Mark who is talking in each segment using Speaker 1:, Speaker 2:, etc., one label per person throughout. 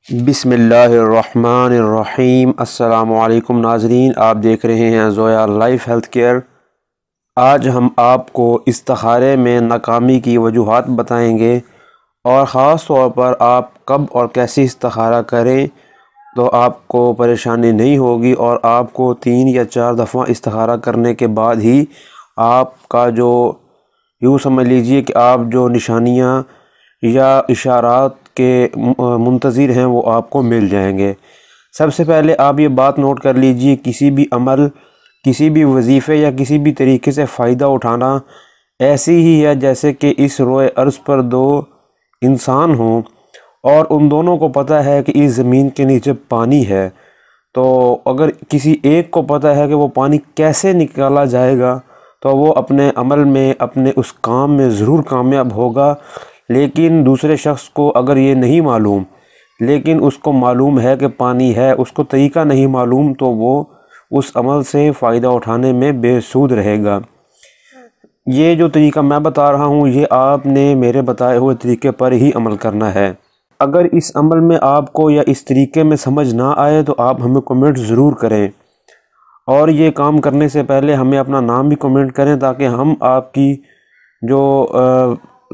Speaker 1: بسم اللہ الرحمن الرحیم۔ السلام علیکم ناظرین، آپ دیکھ رہے ہیں زویا لائف ہیلتھ کیئر۔ آج ہم آپ کو استخارے میں ناکامی کی وجوہات بتائیں گے اور خاص طور پر آپ کب اور کیسے استخارہ کریں تو آپ کو پریشانی نہیں ہوگی، اور آپ کو 3 یا 4 دفعہ استخارہ کرنے کے بعد ہی آپ کا جو یوں سمجھ لیجئے کہ آپ جو نشانیاں یا اشارات کے منتظر ہیں وہ آپ کو مل جائیں گے۔ سب سے پہلے آپ یہ بات نوٹ کر لیجئے، کسی بھی عمل، کسی بھی وظیفے یا کسی بھی طریقے سے فائدہ اٹھانا ایسی ہی ہے جیسے کہ اس روئے ارض پر 2 انسان ہوں اور ان دونوں کو پتہ ہے کہ اس زمین کے نیچے پانی ہے، تو اگر کسی ایک کو پتہ ہے کہ وہ پانی کیسے نکالا جائے گا تو وہ اپنے عمل میں، اپنے اس کام میں ضرور کامیاب ہوگا، لیکن دوسرے شخص کو اگر یہ نہیں معلوم، لیکن اس کو معلوم ہے کہ پانی ہے، اس کو طریقہ نہیں معلوم، تو وہ اس عمل سے فائدہ اٹھانے میں بے سود رہے گا۔ یہ جو طریقہ میں بتا رہا ہوں یہ آپ نے میرے بتائے ہوئے طریقے پر ہی عمل کرنا ہے۔ اگر اس عمل میں آپ کو یا اس طریقے میں سمجھ نہ آئے تو آپ ہمیں کمنٹ ضرور کریں، اور یہ کام کرنے سے پہلے ہمیں اپنا نام بھی کمنٹ کریں تاکہ ہم آپ کی جو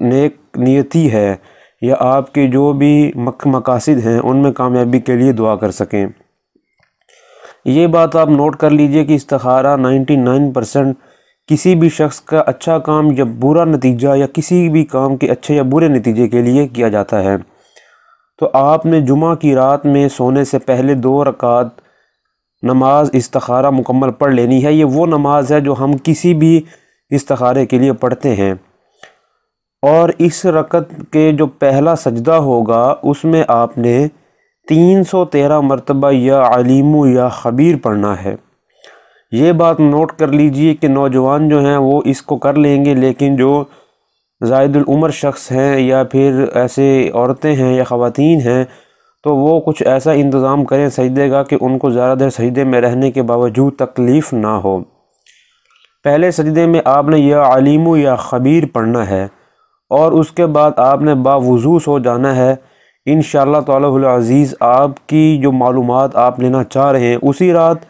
Speaker 1: نیک نیتی ہے یا آپ کے جو بھی مقاصد ہیں ان میں کامیابی کے لیے دعا کر سکیں۔ یہ بات آپ نوٹ کر لیجئے کہ استخارہ 99% کسی بھی شخص کا اچھا کام یا برا نتیجہ یا کسی بھی کام کے اچھے یا برے نتیجے کے لیے کیا جاتا ہے۔ تو آپ نے جمعہ کی رات میں سونے سے پہلے 2 رکعت نماز استخارہ مکمل پڑھ لینی ہے۔ یہ وہ نماز ہے جو ہم کسی بھی استخارے کے لیے پڑھتے ہیں، اور اس رکعت کے جو پہلا سجدہ ہوگا اس میں آپ نے 313 مرتبہ یا علیم یا خبیر پڑھنا ہے۔ یہ بات نوٹ کر لیجئے کہ نوجوان جو ہیں وہ اس کو کر لیں گے، لیکن جو زائد العمر شخص ہیں یا پھر ایسے عورتیں ہیں یا خواتین ہیں تو وہ کچھ ایسا انتظام کریں سجدے کا کہ ان کو زیادہ دیر سجدے میں رہنے کے باوجود تکلیف نہ ہو۔ پہلے سجدے میں آپ نے یا علیم یا خبیر پڑھنا ہے، اور اس کے بعد آپ نے باوضو سو جانا ہے۔ انشاءاللہ تعالی العزیز آپ کی جو معلومات آپ لینا چاہ رہے ہیں اسی رات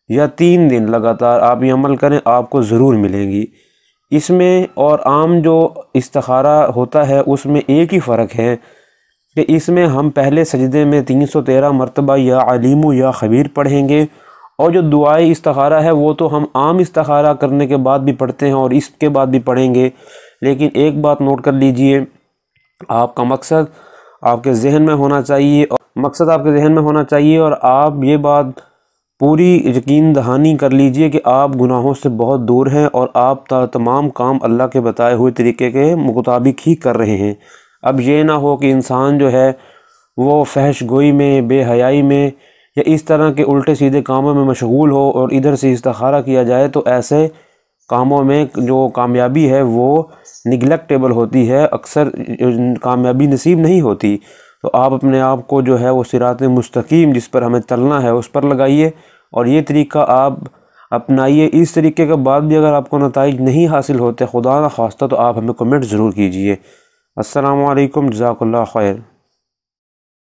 Speaker 1: یا 3 دن لگاتار آپ یہ عمل کریں، آپ کو ضرور ملیں گی۔ اس میں اور عام جو استخارہ ہوتا ہے اس میں ایک ہی فرق ہے کہ اس میں ہم پہلے سجدے میں 313 مرتبہ یا علیم یا خبیر پڑھیں گے، اور جو دعائے استخارہ ہے وہ تو ہم عام استخارہ کرنے کے بعد بھی پڑھتے ہیں اور اس کے بعد بھی پڑھیں گے، لیکن ایک بات نوٹ کر لیجئے، آپ کا مقصد آپ کے ذہن میں ہونا چاہیے، اور آپ یہ بات پوری یقین دہانی کر لیجئے کہ آپ گناہوں سے بہت دور ہیں اور آپ تمام کام اللہ کے بتائے ہوئے طریقے کے مطابق ہی کر رہے ہیں۔ اب یہ نہ ہو کہ انسان جو ہے وہ فحش گوئی میں، بے حیائی میں یا اس طرح کے الٹے سیدھے کاموں میں مشغول ہو اور ادھر سے استخارہ کیا جائے، تو ایسے کاموں میں جو کامیابی ہے وہ نگلیکٹیبل ہوتی ہے، اکثر کامیابی نصیب نہیں ہوتی۔ تو آپ اپنے آپ کو جو ہے وہ صراط مستقیم جس پر ہمیں چلنا ہے اس پر لگائیے، اور یہ طریقہ آپ اپنائیے۔ اس طریقے کے بعد بھی اگر آپ کو نتائج نہیں حاصل ہوتے، خدا نہ خواستہ، تو آپ ہمیں کمنٹ ضرور کیجئے۔ السلام علیکم، جزاک اللہ خیر۔